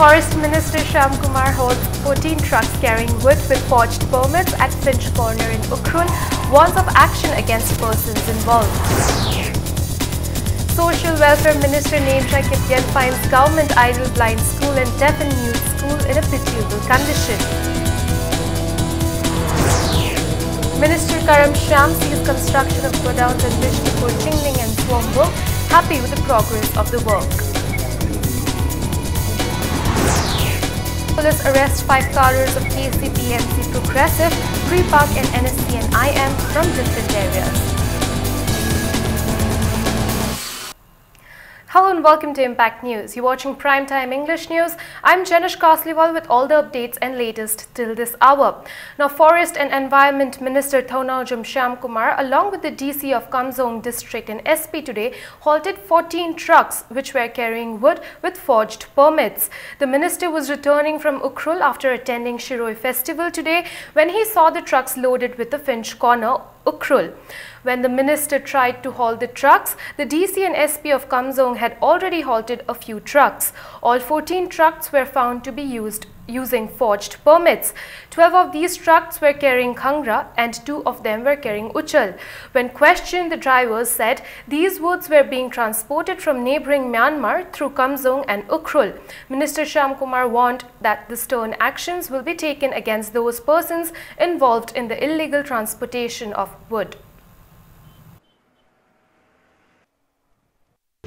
Forest Minister Shyam Kumar holds 14 trucks carrying wood with forged permits at Finch Corner in Ukhrul, warns of action against persons involved. Social Welfare Minister Nemcha Kipyen finds government idle blind school and deaf and mute school in a pitiable condition. Minister Karam Shyam sees construction of godowns and Bishnupur, Tingling and Swambo, happy with the progress of the work. Police arrest 5 carriers of KCPMC Progressive, Pre-Park and NSC and IM from different areas. Hello and welcome to Impact News. You're watching Primetime English News. I'm Janish Kasliwal with all the updates and latest till this hour. Now, Forest and Environment Minister Thonajam Shyam Kumar, along with the DC of Kamzong District and SP today, halted 14 trucks which were carrying wood with forged permits. The minister was returning from Ukhrul after attending Shiroi festival today when he saw the trucks loaded with the Finch Corner, Ukhrul. When the minister tried to halt the trucks, the DC and SP of Kamzong had already halted a few trucks. All 14 trucks were found to be using forged permits. 12 of these trucks were carrying Khangra and 2 of them were carrying Uchal. When questioned, the drivers said these woods were being transported from neighboring Myanmar through Kamzong and Ukhrul. Minister Shyam Kumar warned that the stern actions will be taken against those persons involved in the illegal transportation of wood.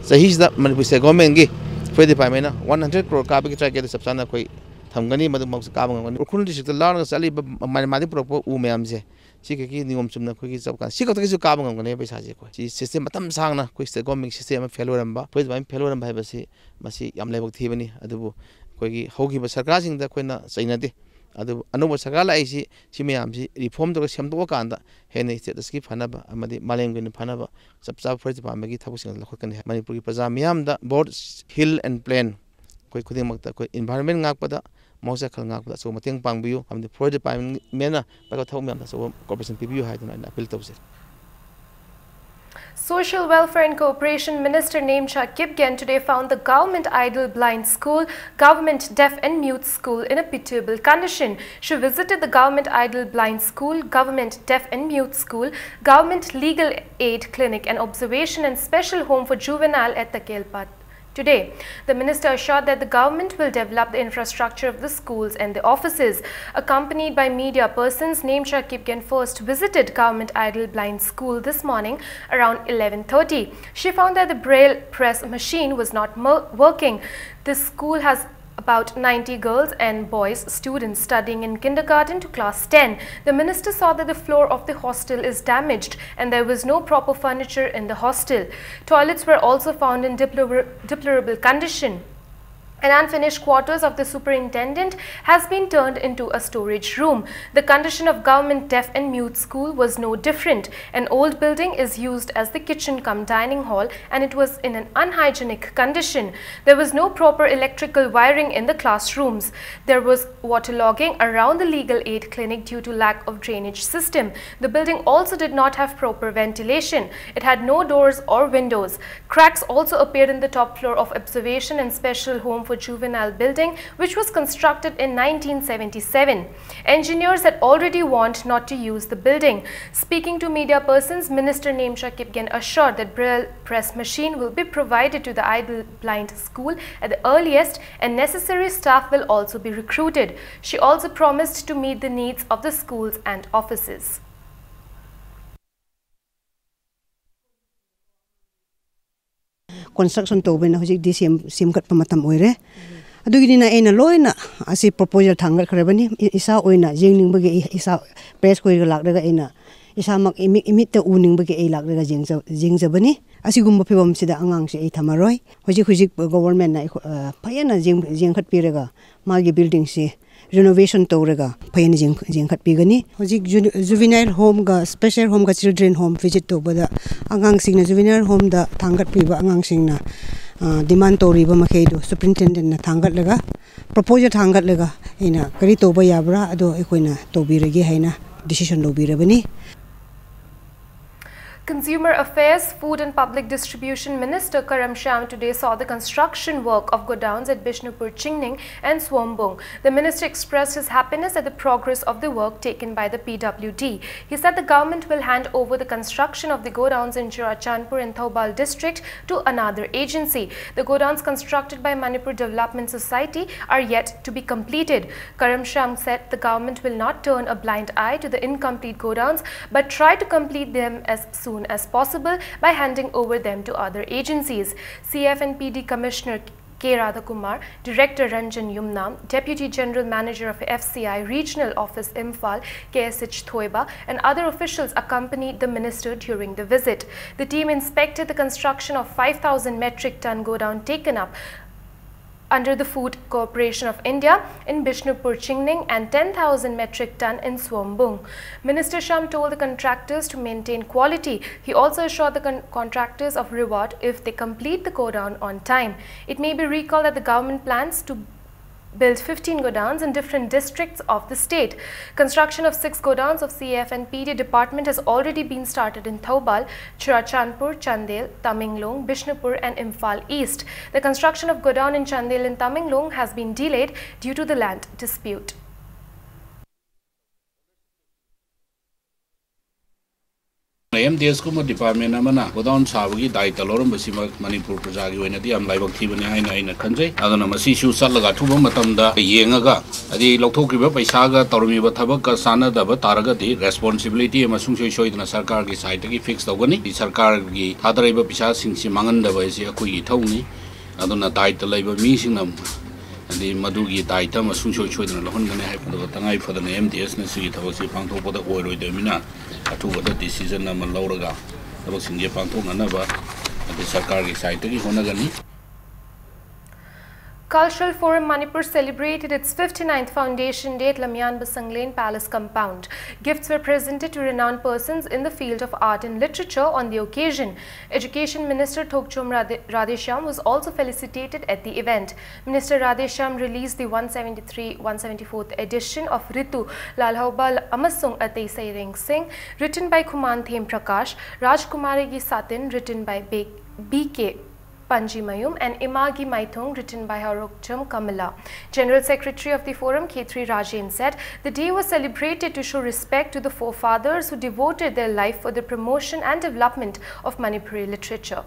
Sahijda Manipur government gi Federal Department 100 crore ka bi try ke subsana koi thamgani madu mak ka bang Ukhrul district la na sali madi pro u mayam je chi ke ki niom chumna khoi ki sab kan si ka to ki ka bang ngane paisa je ko chi system matam sang na koi state government system failure amba Federal Department failure amba ba si masi yam lebak thibani adubu koi gi hogi ba sarkar sing da koina chaina de adu anuba sarkar la ai si mayam si reform to sem to ka anda hene status ki phanaba amadi malem gi phanaba सबसा first पामे की थबु सिंग लखत कने मणिपुर की प्रजा मियाम दा board hill and plane कोई खुदे मक्ता कोई एनवायरनमेंट ngakpada मौसा खल ngakpada सो मतेंग पांगबियो हमदे फॉरेस्ट डिपार्टमेंट मेना पाको थौ मियाम दा सो कॉर्पोरेशन पिबियो हाइदना अपील तबसे Social Welfare and Cooperation Minister Nemcha Kipyen today found the government idle blind school, government deaf and mute school in a pitiable condition. She visited the government idle blind school, government deaf and mute school, government legal aid clinic and observation and special home for juvenile at Takelpat. Today, the minister assured that the government will develop the infrastructure of the schools and the offices. Accompanied by media persons, Nemcha Kipyen first visited government idle blind school this morning around 11:30. She found that the braille press machine was not working. This school has about 90 girls and boys students studying in kindergarten to class 10. The minister saw that the floor of the hostel is damaged and there was no proper furniture in the hostel. Toilets were also found in deplorable condition. An unfinished quarters of the superintendent has been turned into a storage room. The condition of government deaf and mute school was no different. An old building is used as the kitchen cum dining hall and it was in an unhygienic condition. There was no proper electrical wiring in the classrooms. There was waterlogging around the legal aid clinic due to lack of drainage system. The building also did not have proper ventilation. It had no doors or windows. Cracks also appeared in the top floor of observation and special home for juvenile building, which was constructed in 1977. Engineers had already warned not to use the building. Speaking to media persons, Minister Nemcha Kipyen assured that braille press machine will be provided to the idle blind school at the earliest and necessary staff will also be recruited. She also promised to meet the needs of the schools and offices. Construction to be na hujik di sim kat pamatam oire adu gini na ena loina asi proposal thangal kharebani isa oina jengning bage isa press ko lak daga ena isa mak imit te uning bage ei lak daga jengjabani asi gumba phibam sida angang se ei thamaroi hujik government na phayana jeng khat pirega magi building se renovation tawrega phayani jeng khat pigani hujik juvenile home ga special home ga children home visit to bada angang sing na juvenile home da thangat piba angang sing na demand to riba makhei do superintendent na thangat laga proposal thangat laga ina kari to ba yabra ado ekoina to birege haina decision lo birabani. Consumer Affairs, Food and Public Distribution Minister Karam Shyam today saw the construction work of godowns at Bishnupur, Chingning and Swombong. The minister expressed his happiness at the progress of the work taken by the PWD. He said the government will hand over the construction of the godowns in Churachandpur and Thoubal district to another agency. The godowns constructed by Manipur Development Society are yet to be completed. Karam Shyam said the government will not turn a blind eye to the incomplete godowns but try to complete them as soon as possible by handing over them to other agencies. CF&PD Commissioner K. Radhakumar, Director Ranjan Yumnam, Deputy General Manager of FCI Regional Office Imphal, KSH Thoiba, and other officials accompanied the minister during the visit. The team inspected the construction of 5,000 metric ton godown taken up under the Food Corporation of India in Bishnupur, Chingning and 10,000 metric ton in Swombong. Minister Shyam told the contractors to maintain quality. He also assured the contractors of reward if they complete the godown on time. It may be recalled that the government plans to build 15 godowns in different districts of the state. Construction of 6 godowns of CF and PD department has already been started in Thoubal, Churachandpur, Chandel, Tamenglong, Bishnupur and Imphal East. The construction of godown in Chandel and Tamenglong has been delayed due to the land dispute. MDS kuma department amana godown sabagi daita lorum basima Manipur projagi wena di am laibak thibani aina khanjai aduna masi shu sallaga thuba matamda yengaga adi lokthokriba paisa ga tormi ba thabak ka sana daba taraga di responsibility amasung soidna sarkar gi side gi fix tawgani di sarkar gi thadariba pisa singsi mangan daba isi akui gi thawni aduna daita laiba mi singnam adi madugi daita amasung soidna lohon gane hai padaga tangai phadana MDS na si thabak si pangthokpada oiroi demina अथुबदा decision अमा लौरगा तब सिंगे पांथोंगनाबा अदि सरकार की side की होनागनी. Cultural Forum Manipur celebrated its 59th foundation day at Lamyan Basang Lane Palace compound. Gifts were presented to renowned persons in the field of art and literature on the occasion. Education Minister Thokchom Radheshyam was also felicitated at the event. Minister Radheshyam released the 174th edition of Ritu Lalhaubal Amasung Atei Saireng Singh, written by Kumanthem Prakash, Rajkumari Gi Satin, written by B.K. Panjimayum, and Imagi Maithong, written by Harokcham Kamala. General Secretary of the Forum, K3 Rajen, said the day was celebrated to show respect to the forefathers who devoted their life for the promotion and development of Manipuri literature.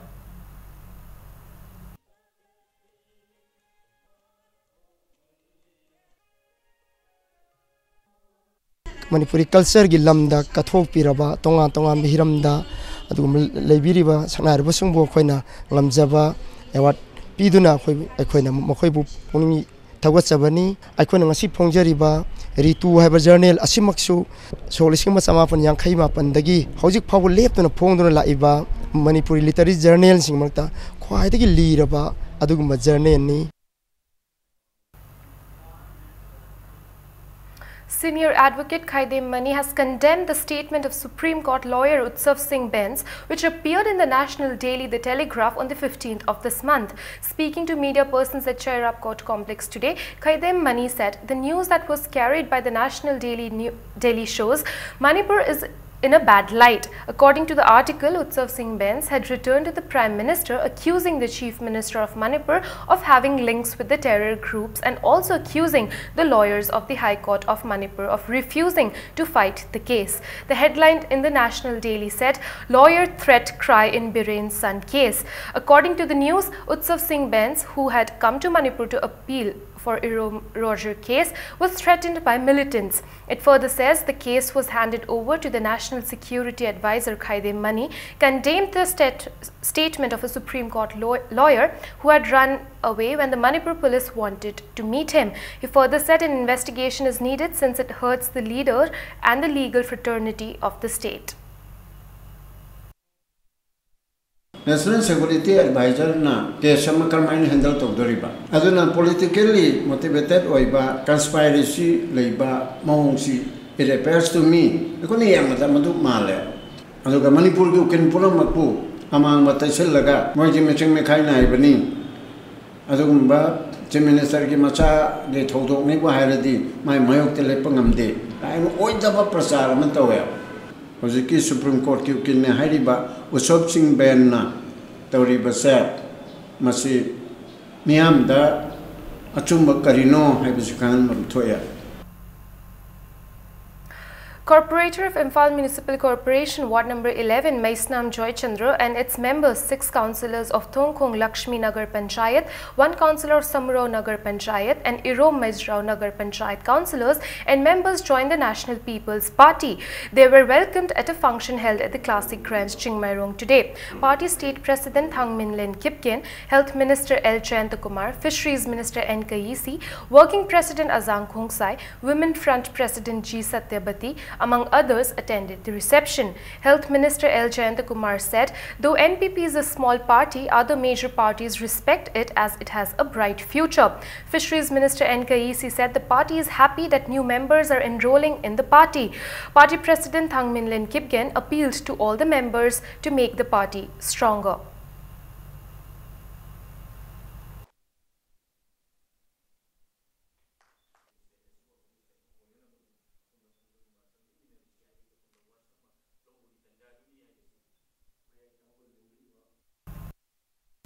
Manipuri culture gi lamda kathok piraba tonga mihiramda adugum leibiriba sanariba sungbo khoina lamjaba award piduna khoina mokhoibu pungni thawachabani aikoina ngasi phongjariba ritu haiba journal asimaksu solising masamapan yankhai mapan dagi hojik phawu leptuna phongduna laiba Manipuri literary journal singmakta khwaidagi liraba adugum journal ni. Senior advocate Khaidem Mani has condemned the statement of Supreme Court lawyer Utsav Singh Benz, which appeared in the national daily The Telegraph on the 15th of this month. Speaking to media persons at Chairap Court Complex today, Khaidem Mani said the news that was carried by the national daily shows Manipur is in a bad light. According to the article, Utsav Singh Benz had returned to the Prime Minister accusing the Chief Minister of Manipur of having links with the terror groups and also accusing the lawyers of the High Court of Manipur of refusing to fight the case. The headline in the National Daily said, "Lawyer threat cry in Biren's son case." According to the news, Utsav Singh Benz, who had come to Manipur to appeal for Roger case, was threatened by militants. It further says the case was handed over to the National Security Advisor Khaidem Mani, condemned the statement of a Supreme Court lawyer who had run away when the Manipur police wanted to meet him. He further said an investigation is needed since it hurts the leader and the legal fraternity of the state. National Security Advisor na case sama kalmain handle to doriba. Aduna politically motivated oiba conspiracy leiba maungsi. It appears to me. Ako ni yang madu male. Aduga Manipur ko ken pula magpu amang matasel laga. Mo ji mecheng mekhai na ibani. Adugumba Chief Minister ki macha de thodok ni ko hairadi mai mayok te lepang amde. Ai mo oi jaba prasar man tawe. Hojiki Supreme Court ki ukin ne hairiba usop sing ben na tawriba se masi miyam da achumba karino haibisikan mamthoya. Corporator of Imphal Municipal Corporation, Ward number 11, Maisnam Joy Chandra, and its members, 6 councillors of Thongkhong Lakshmi Nagar Panchayat, 1 councillor of Samurao Nagar Panchayat, and Irom Maizrao Nagar Panchayat councillors and members joined the National People's Party. They were welcomed at a function held at the Classic Grange, Chingmairong today. Party State President Thangmin Len Kipken, Health Minister L. Jayantakumar, Fisheries Minister N. Kaisi, Working President Azang Khongsai, Women Front President G. Satyabati, among others, attended the reception. Health Minister L. Jayantakumar said, though NPP is a small party, other major parties respect it as it has a bright future. Fisheries Minister N. Kaisi said the party is happy that new members are enrolling in the party. Party President Thangmin Len Kipgen appealed to all the members to make the party stronger.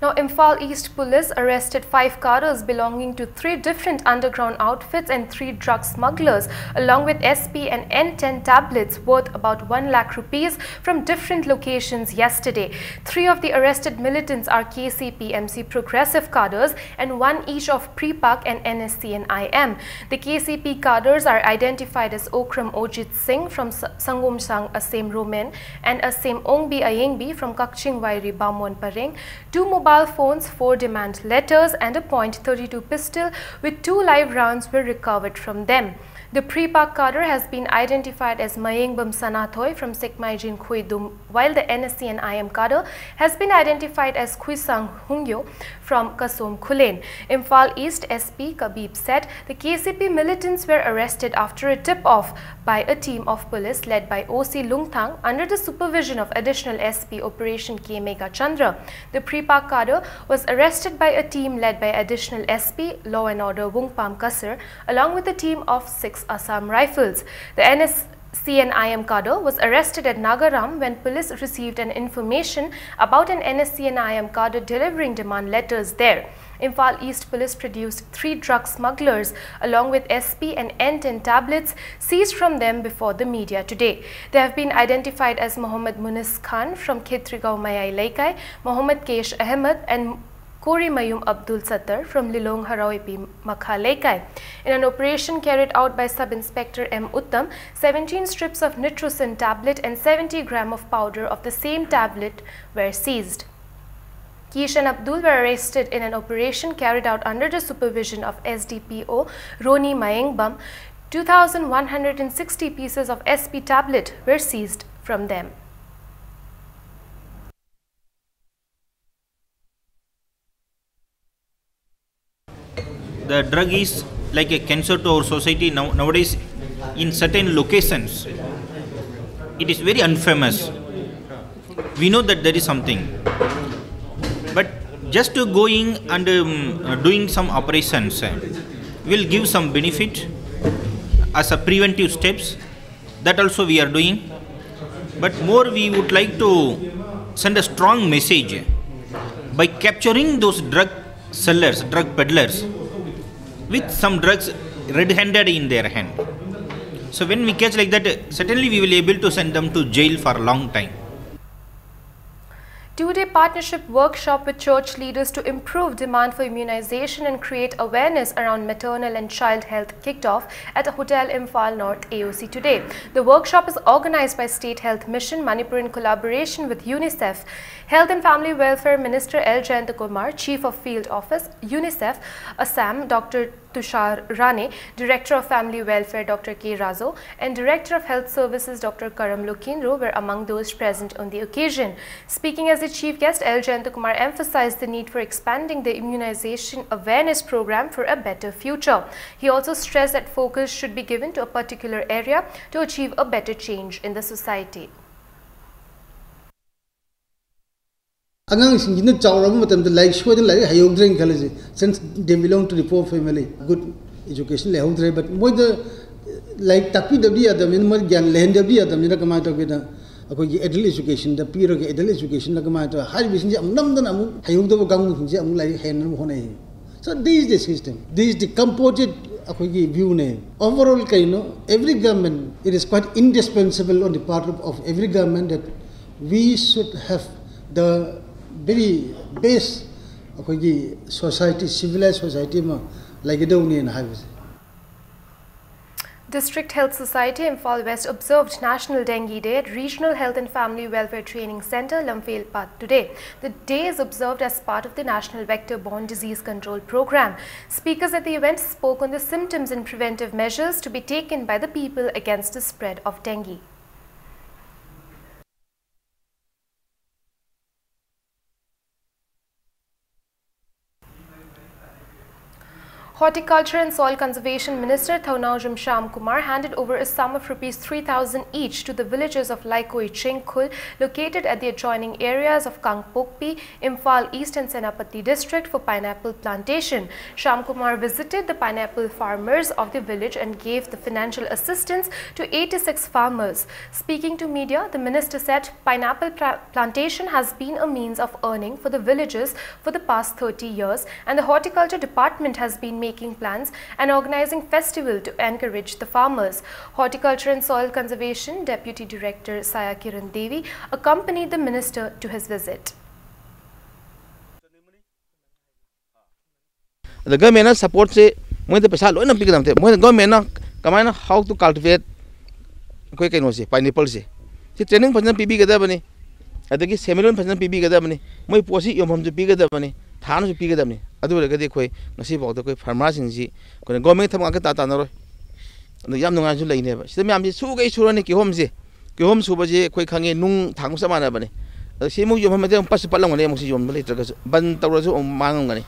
Now, Imphal East Police arrested 5 cadres belonging to 3 different underground outfits and 3 drug smugglers, along with SP and N10 tablets worth about 1 lakh rupees from different locations yesterday. 3 of the arrested militants are KCP MC Progressive cadres and 1 each of Prepak and NSC and IM. The KCP cadres are identified as Okram Ojit Singh from Sangom Sang Asem Romen and Asem Ongbi Ayengbi from Kakching Wairi Bamon Pareng. 2 mobile phones, 4 demand letters and a .32 pistol with 2 live rounds were recovered from them. The Prepak cadre has been identified as Mayengbam Sanathoy from Sekmaijin Khuidum, while the NSC and IM cadre has been identified as Khuisang Hungyo from Kasom Khulen. Imphal East SP Kabib said the KCP militants were arrested after a tip-off by a team of police led by OC Lungthang under the supervision of Additional SP Operation K. Mega Chandra. The Prepak cadre was arrested by a team led by Additional SP Law and Order Wungpam Kasar along with a team of 6 Assam Rifles. The NSC and IM cadre was arrested at Nagaram when police received an information about an NSC and IM cadre delivering demand letters there. Imphal East Police produced 3 drug smugglers along with SP and N10 tablets seized from them before the media today. They have been identified as Mohammed Munis Khan from Khetrigao Mayai Laikai, Mohammed Kesh Ahmed and Kori Mayum Abdul Sattar from Lilong Harawipi Makha Laikai. In an operation carried out by Sub-Inspector M. Uttam, 17 strips of nitrosin tablet and 70 grams of powder of the same tablet were seized. Kish and Abdul were arrested in an operation carried out under the supervision of SDPO Roni Mayengbam. 2,160 pieces of SP tablet were seized from them. The drug is like a cancer to our society nowadays. In certain locations, it is very infamous. We know that there is something, but just to going and doing some operations will give some benefit as a preventive steps. That also we are doing, but more we would like to send a strong message by capturing those drug sellers, drug peddlers with some drugs red-handed in their hand. So when we catch like that, certainly we will be able to send them to jail for a long time. Two-day partnership workshop with church leaders to improve demand for immunization and create awareness around maternal and child health kicked off at Hotel Imphal North AOC today. The workshop is organized by State Health Mission, Manipur in collaboration with UNICEF. Health and Family Welfare Minister L. Jayantakumar, Chief of Field Office, UNICEF, Assam, Dr. Tushar Rane, Director of Family Welfare Dr. K. Razo and Director of Health Services Dr. Karam Lokindro were among those present on the occasion. Speaking as the chief guest, L. Jayantakumar emphasized the need for expanding the immunization awareness program for a better future. He also stressed that focus should be given to a particular area to achieve a better change in the society. Since they belong to the poor family, good education, but like tapi ꯑꯩꯈꯣꯏꯒꯤ adult education ꯗ ꯄꯤꯔꯒ adult education ꯗ ꯀꯃꯥꯏꯅ ꯇꯧ ꯍꯥꯏꯔꯤꯕꯁꯤꯡꯁꯦ ꯑꯃꯨꯛ ꯅꯝꯗꯅ ꯑꯃꯨꯛ ꯍꯩꯍꯧꯗꯕ ꯀꯥꯡꯕꯨꯁꯤꯡꯁꯦ ꯑꯃꯨꯛ ꯂꯥꯏꯔꯤꯛ ꯍꯩꯅꯕ ꯍꯣꯠꯅꯩ so this is the system this is the composite ꯑꯩꯈꯣꯏꯒꯤ view ꯅꯦ overallꯀꯩꯅꯣ every government it is quite indispensable on the part of every government that we should have the very best ꯑꯩꯈꯣꯏꯒꯤ society civilized society ꯑꯃ ꯂꯩꯒꯗꯧꯅꯦꯅ ꯍꯥꯏꯕꯁꯦ District Health Society Imphal West observed National Dengue Day at Regional Health and Family Welfare Training Centre, Lamphel today. The day is observed as part of the National Vector-Borne Disease Control Programme. Speakers at the event spoke on the symptoms and preventive measures to be taken by the people against the spread of dengue. Horticulture and Soil Conservation Minister Thaunawjam Sham Kumar handed over a sum of Rs 3,000 each to the villagers of Laikoi Chingkhul located at the adjoining areas of Kangpokpi, Imphal East and Senapati district for pineapple plantation. Sham Kumar visited the pineapple farmers of the village and gave the financial assistance to 86 farmers. Speaking to media, the minister said pineapple plantation has been a means of earning for the villagers for the past 30 years and the horticulture department has been making plans and organizing festival to encourage the farmers. Horticulture and Soil Conservation Deputy Director Saya Kiran Devi accompanied the minister to his visit. The government supports it. When the pesal, when the government come how to cultivate pineapple. The training person PB Gadabani. I think seminar person PB Gadabani. My posi yom to PB Gadabani. Than to PB Gadabani. Adu regadi koi nasi bawda koi farmers inji koi government tham aga tata naro no yam nunga ju leine ba sida myam ji su gai surani ki hom su ba je koi khange nung thang sa mana bane si mu yom hamade pas palang ngane mu si yom le traga ban tawra ju mangam ngani.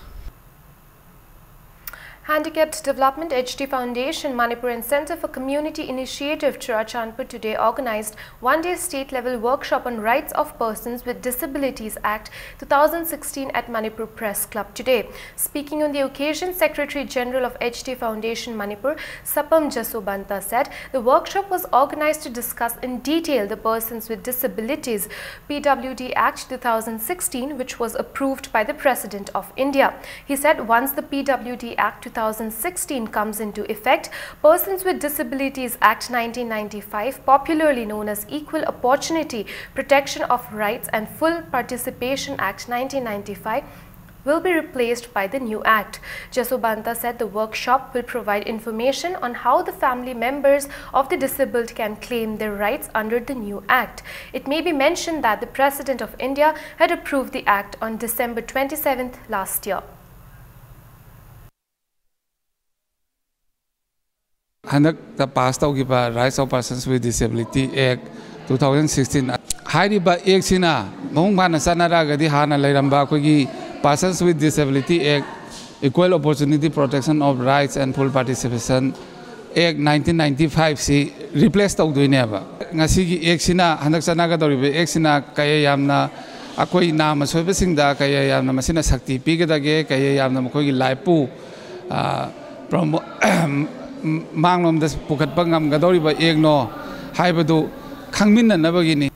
Handicapped Development HT Foundation, Manipur and Center for Community Initiative Churachandpur today organized one-day state-level workshop on Rights of Persons with Disabilities Act 2016 at Manipur Press Club today. Speaking on the occasion, Secretary General of HT Foundation Manipur, Sapam Jasobanta said the workshop was organized to discuss in detail the Persons with Disabilities PWD Act 2016, which was approved by the President of India. He said once the PWD Act 2016 comes into effect, Persons with Disabilities Act 1995, popularly known as Equal Opportunity, Protection of Rights and Full Participation Act 1995, will be replaced by the new act. Jasobanta said the workshop will provide information on how the family members of the disabled can claim their rights under the new act. It may be mentioned that the President of India had approved the act on December 27th last year. The passed out Rights of Persons with Disability Act 2016. Hariba Exina, Mongana Sanaragadi Hana Leramba Kogi, Persons with Disability Act, Equal Opportunity Protection of Rights and Full Participation Act 1995 C replaced Duineva. Nasigi Exina, Hanaksanaga Exina, Kayamna, Akoi Nama Sobesinda, Kayam Masina Sakti, Pigadage, Kayam Kogi Laipu, Manglom das Pukat Bangam Gadori by Egno, Haibadu, Kangmin and Nabagini.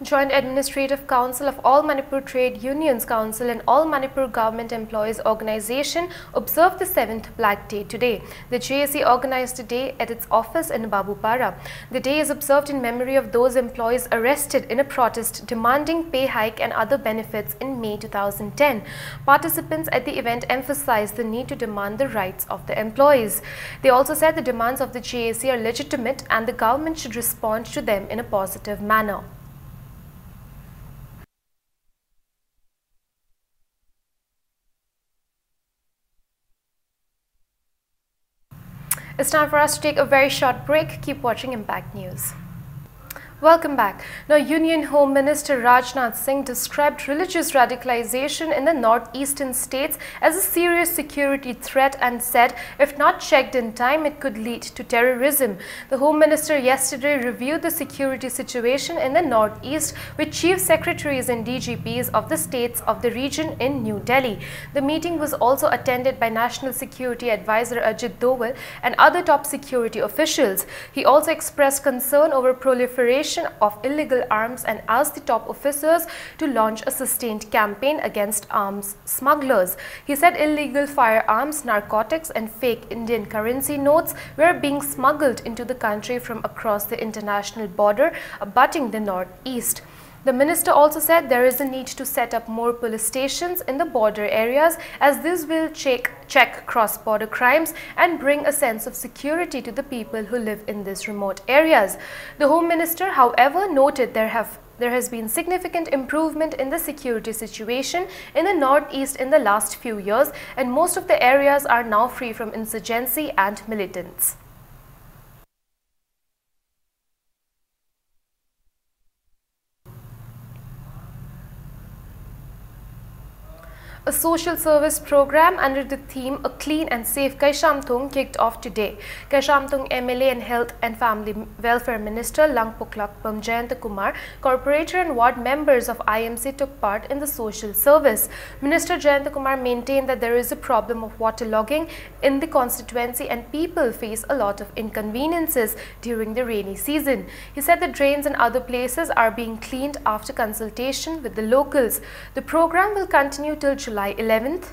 Joint Administrative Council of All Manipur Trade Unions Council and All Manipur Government Employees Organization observed the 7th Black Day today. The JSC organized a day at its office in Babupara. The day is observed in memory of those employees arrested in a protest demanding pay hike and other benefits in May 2010. Participants at the event emphasized the need to demand the rights of the employees. They also said the demands of the JSC are legitimate and the government should respond to them in a positive manner. It's time for us to take a very short break. Keep watching Impact News. Welcome back. Now, Union Home Minister Rajnath Singh described religious radicalization in the northeastern states as a serious security threat and said if not checked in time, it could lead to terrorism. The Home Minister yesterday reviewed the security situation in the northeast with chief secretaries and DGPs of the states of the region in New Delhi. The meeting was also attended by National Security Advisor Ajit Doval and other top security officials. He also expressed concern over proliferation of illegal arms and asked the top officers to launch a sustained campaign against arms smugglers. He said illegal firearms, narcotics and fake Indian currency notes were being smuggled into the country from across the international border abutting the northeast. The minister also said there is a need to set up more police stations in the border areas as this will check cross-border crimes and bring a sense of security to the people who live in these remote areas. The Home Minister, however, noted there has been significant improvement in the security situation in the northeast in the last few years and most of the areas are now free from insurgency and militants. A social service program under the theme A Clean and Safe Kaishamthong kicked off today. Kaishamthong MLA and Health and Family Welfare Minister Langpuklakpam Jayantakumar, corporator and ward members of IMC took part in the social service. Minister Jayantakumar maintained that there is a problem of waterlogging in the constituency and people face a lot of inconveniences during the rainy season. He said the drains and other places are being cleaned after consultation with the locals. The program will continue till July 11th.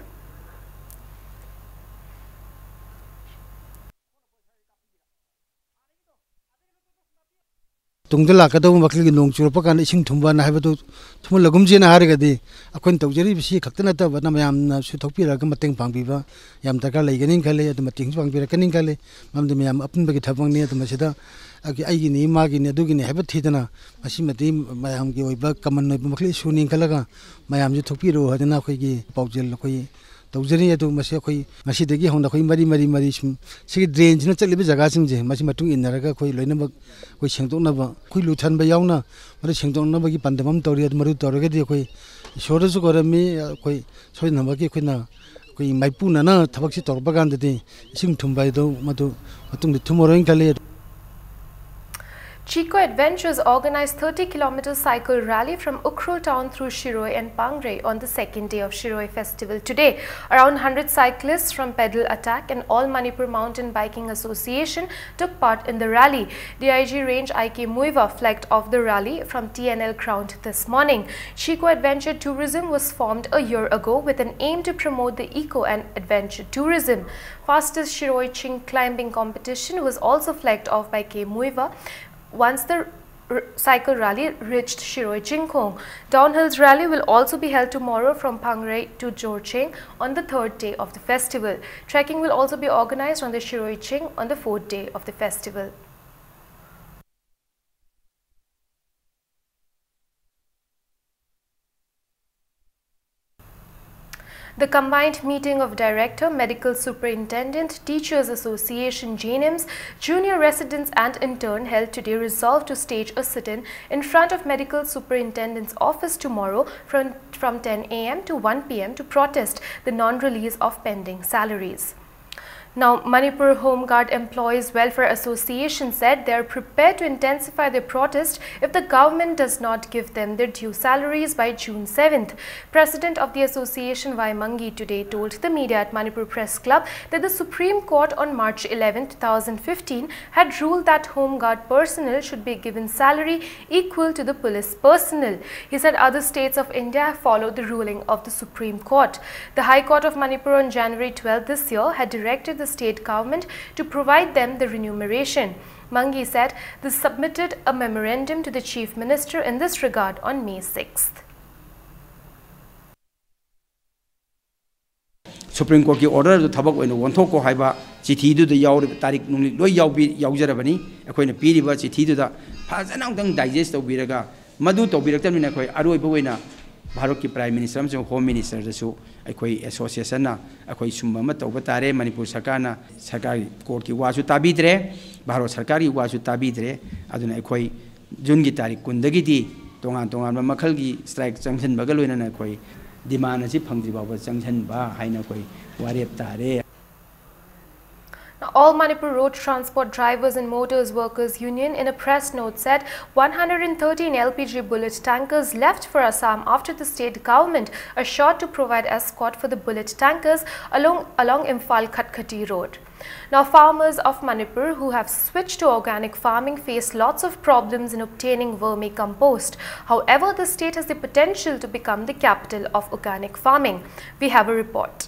Tungdala ka daw makli nong churpa kan ising thumba na habatu thumul lagum je na harga di akon tawjeri bisi khakta ta bana mayam na su thokpi ra ka mateng pangbiba yam taka leiganin khale adu mateng pangbi ra kanin khale mam de mayam apun bagi thabang ni adu masida aki ai gi ni ma gi ne du gi ne habat thidana masi mati mayam gi oiba kaman noi makli suning khalaga mayam ju thokpi ro hadana khoi gi pawjel khoi tawjeri adu masi khoi masi de gi honda khoi mari sum sigi drain jina chali jaga sing je masi matung inaraga khoi loina bak khoi sengtok na ba khoi luthan ba yauna mari sengtok na ba gi pandamam tori adu maru torga di khoi sora su gorami khoi soi na ba gi khoi na khoi maipu na na thabak si torba gan de sing thumbai do madu matung de thumoroin kale. Chico Adventures organized 30-kilometer cycle rally from Ukhrul town through Shiroi and Pangre on the second day of Shiroi festival today. Around 100 cyclists from Pedal Attack and All Manipur Mountain Biking Association took part in the rally. DIG Range IK Muiva flagged off the rally from TNL ground this morning. Chico Adventure Tourism was formed a year ago with an aim to promote the eco and adventure tourism. Fastest Shiroi Ching climbing competition was also flagged off by K Muiva once the cycle rally reached Shiroi Chingkhong. Downhill's rally will also be held tomorrow from Pangre to Jorcheng on the third day of the festival. Trekking will also be organized on the Shiroi Ching on the fourth day of the festival. The combined meeting of Director, Medical Superintendent, Teachers Association, JNIMS, junior residents and intern held today resolved to stage a sit-in in front of Medical Superintendent's office tomorrow from 10 a.m. to 1 p.m. to protest the non-release of pending salaries. Now, Manipur Home Guard Employees Welfare Association said they are prepared to intensify their protest if the government does not give them their due salaries by June 7th. President of the association Y Mangi today told the media at Manipur Press Club that the Supreme Court on March 11, 2015 had ruled that Home Guard personnel should be given salary equal to the police personnel. He said other states of India have followed the ruling of the Supreme Court. The High Court of Manipur on January 12 this year had directed the state government to provide them the remuneration. Mangi said they submitted a memorandum to the Chief Minister in this regard on May 6th. Supreme Court ki order to thabak oina wonthok ko haiba chithi du da yaw tarik nungli loi yawjarabani akoina piriba chithi du da phajana dang digest tawbiraga madu tawbiraktamina khoi aroi boina Bharat ki Prime Minister amsong Home Minister dasu akhoi association na akhoi sumba ma tawba tare Manipur sarkar na sarkari court ki wasu tabidre Bharat sarkar ki wasu tabidre aduna akhoi June की तारीख कुंदगी तोंगान तोंगान मखल की strike junction बगल होना कोई demand असी फंगजी बाबा junction बा हाइना कोई वारेप तारे. Now, All Manipur Road Transport Drivers and Motors Workers Union in a press note said 113 LPG bullet tankers left for Assam after the state government assured to provide escort for the bullet tankers along Imphal Khatkati Road. Now, farmers of Manipur who have switched to organic farming face lots of problems in obtaining vermicompost. However, the state has the potential to become the capital of organic farming. We have a report.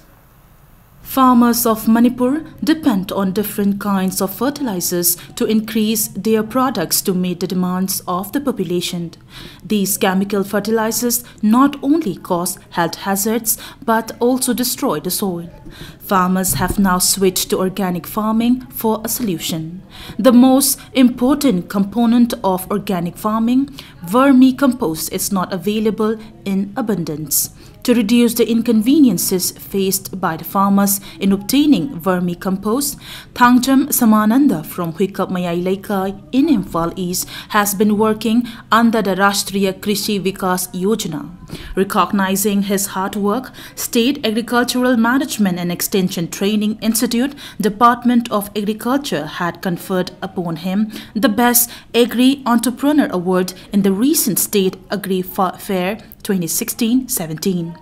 Farmers of Manipur depend on different kinds of fertilizers to increase their products to meet the demands of the population. These chemical fertilizers not only cause health hazards but also destroy the soil. Farmers have now switched to organic farming for a solution. The most important component of organic farming, vermicompost, is not available in abundance. To reduce the inconveniences faced by the farmers in obtaining vermicompost, Thangjam Samananda from Huikap Mayai Laikai in Imphal East has been working under the Rashtriya Krishi Vikas Yojana. Recognizing his hard work, State Agricultural Management and Extension Training Institute, Department of Agriculture had conferred upon him the Best Agri Entrepreneur Award in the recent State Agri Fair 2016-17.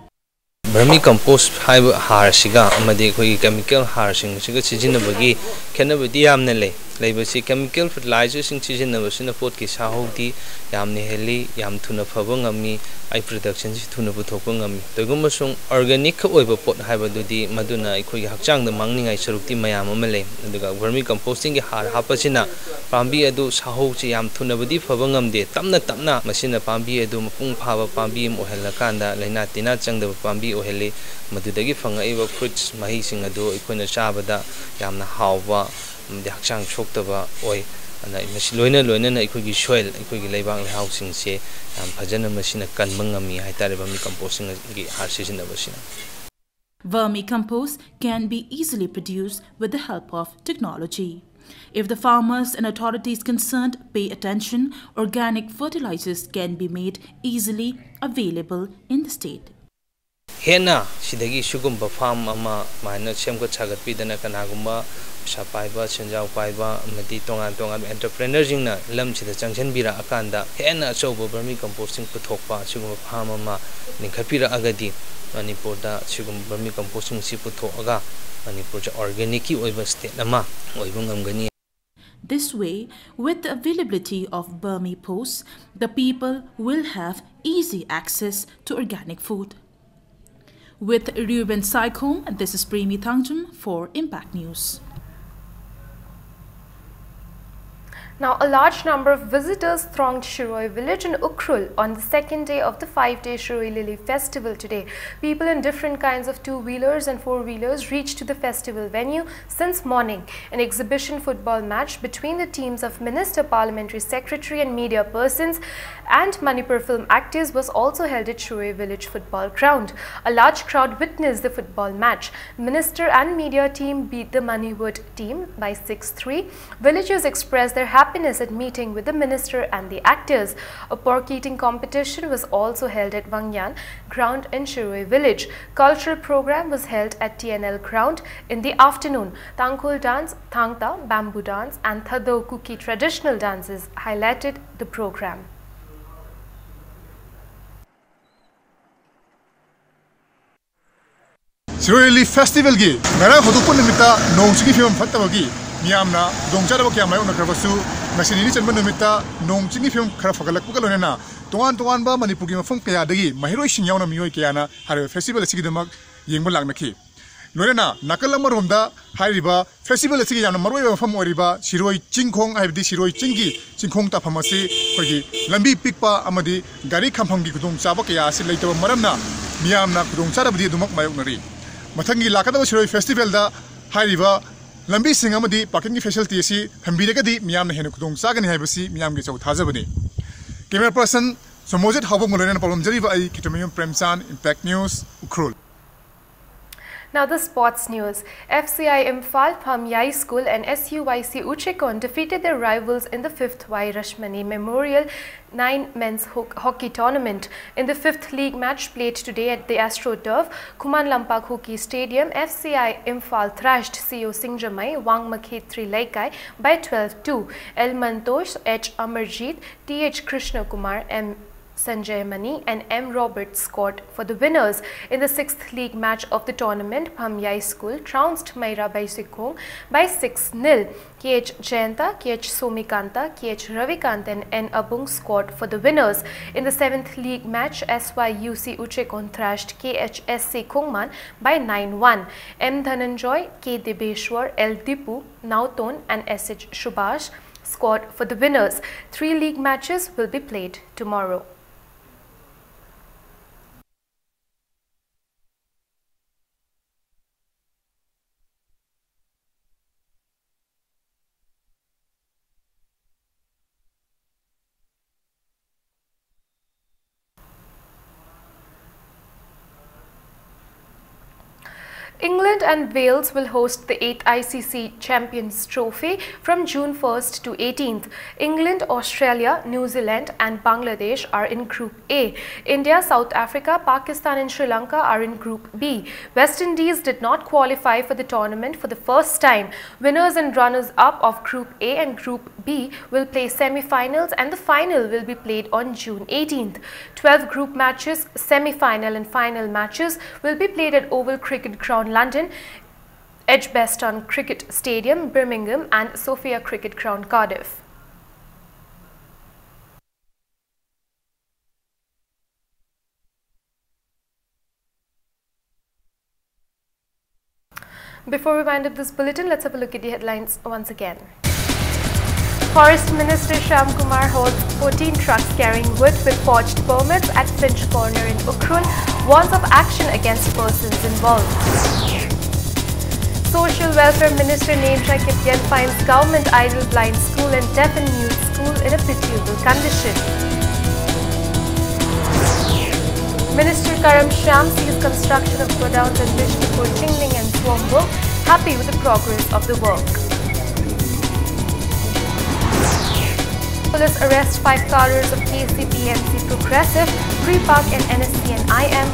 Vermicompost har siga amadi khoi chemical har sing siga sijinabagi khenabadi yamne leibasi chemical fertilizer sing sijinabasina pot ki sahodi yamne heli yam thuna phaba ngami ai production si thuna puthokpa ngami togumasung organic oiba pot haibadudi maduna khoi hakchang da mangningai sarukti mayam amale aduga vermicomposting gi har hapasina pambi adu saho chi yam thuna badi phaba ngamde tamna masina pambi adu mapung phaba pambi mo helakanda laina tina changda pambi oheli madudagi fangaiba fruits mahi sing adu ikoina chabada yamna hawba de hakchang choktaba oi ana loina na ikogi soil ikogi leibang housing se yam phajana masina kanmangami haitare vermicomposting gi har sijinabasina. Vermicompost can be easily produced with the help of technology. If the farmers and authorities concerned pay attention, organic fertilizers can be made easily available in the state. Hena sidagi sugumba farm ama mana semko chagat pidana kanagumba sapaiba chenjau paiba amadi tongan entrepreneur jingna lam sida changchen bira akanda hena chobo vermicomposting puthokpa sugumba farm ama ningkhapira agadi Manipur da sugumba vermicomposting si puthoga Manipur ja organic oiba state nama oiba ngamgani. This way, with the availability of vermicompost, the people will have easy access to organic food. With Ruben Saikom, this is Premi Thangjam for Impact News. Now, a large number of visitors thronged Shiroi village in Ukhrul on the second day of the 5-day Shiroi Lily festival today. People in different kinds of two-wheelers and four-wheelers reached to the festival venue since morning. An exhibition football match between the teams of Minister, Parliamentary Secretary and media persons and Manipur film actors was also held at Shiroi village football ground. A large crowd witnessed the football match. Minister and media team beat the Manipur team by 6-3. Villagers expressed their happiness at meeting with the minister and the actors. A pork eating competition was also held at Wangyan ground in Shiroi village. Cultural program was held at TNL ground in the afternoon. Tangkhul dance, Thangta, bamboo dance and Thado Kuki traditional dances highlighted the program. Shiroi Lily Festival gi ngara hodupun nimita nongchigi film fattabagi miyamna dongchadaba kya mayo nakrabasu ngasini chanba nimita nongchigi film khara fagalakku galonena tongan ba Manipur gi mafum kaya dagi mahiroi singyauna miyoi kayana hare festival asigi damak yengba lagnaki loina nakalama romda hairiba festival asigi yana maroi mafam oriba Shiroi Chingkhong haibdi Shiroi Chingi Chingkhong ta phamasi khogi lambi pikpa amadi gari khampham gi kudong chaba kaya asi leitaba maramna miyamna kudong chadabdi dumak mayoknari Mathangi lakadaba Shiroi Festival da hairiba lambi singamadi parking facility si hambiragadi miyamna henu kudong sagani haibasi miyamgi chau thajabani. Camera person Somojit Habong Molena Palom Jariva ai Kitamiyum Premsan Impact News Ukhrul. Now the sports news. FCI Imphal Phamyai School and SUYC Uchekon defeated their rivals in the 5th Y. Rashmani Memorial 9 Men's Hockey Tournament. In the 5th league match played today at the AstroTurf, Kuman Lampak Hockey Stadium, FCI Imphal thrashed CO Singh Wang Makhetri Laikai by 12-2. L. Mantosh, H. Amarjeet, T.H. Krishna Kumar, M. Sanjay Mani and M. Roberts scored for the winners. In the 6th league match of the tournament, Phamyai School trounced Maira Baisikong by 6-0. KH Jayanta, KH Somikanta, KH Ravikant and N. Abung scored for the winners. In the 7th league match, SYUC Uchekon thrashed KHSC Kongman by 9-1. M. Dhananjoy, K. Debeshwar, L. Dipu, Nauton and SH Shubhash scored for the winners. 3 league matches will be played tomorrow. England and Wales will host the 8th ICC Champions Trophy from June 1st to 18th. England, Australia, New Zealand and Bangladesh are in Group A. India, South Africa, Pakistan and Sri Lanka are in Group B. West Indies did not qualify for the tournament for the first time. Winners and runners-up of Group A and Group B will play semi-finals and the final will be played on June 18th. 12 group matches, semi-final and final matches will be played at Oval Cricket Ground, London, Edgbaston Cricket Stadium, Birmingham and Sophia Cricket Ground, Cardiff. Before we wind up this bulletin, let's have a look at the headlines once again. Forest Minister Shyam Kumar holds 14 trucks carrying wood with forged permits at Finch Corner in Ukhrul, warns of action against persons involved. Social Welfare Minister Nemcha Kipyen finds government idle blind school and deaf and mute school in a pitiable condition. Minister Karam Shyam sees construction of godowns at Bishnupur, Tingling and Swambo, happy with the progress of the work. Police arrest 5 cadres of KCP, MC Progressive, Free Park and NSC and IM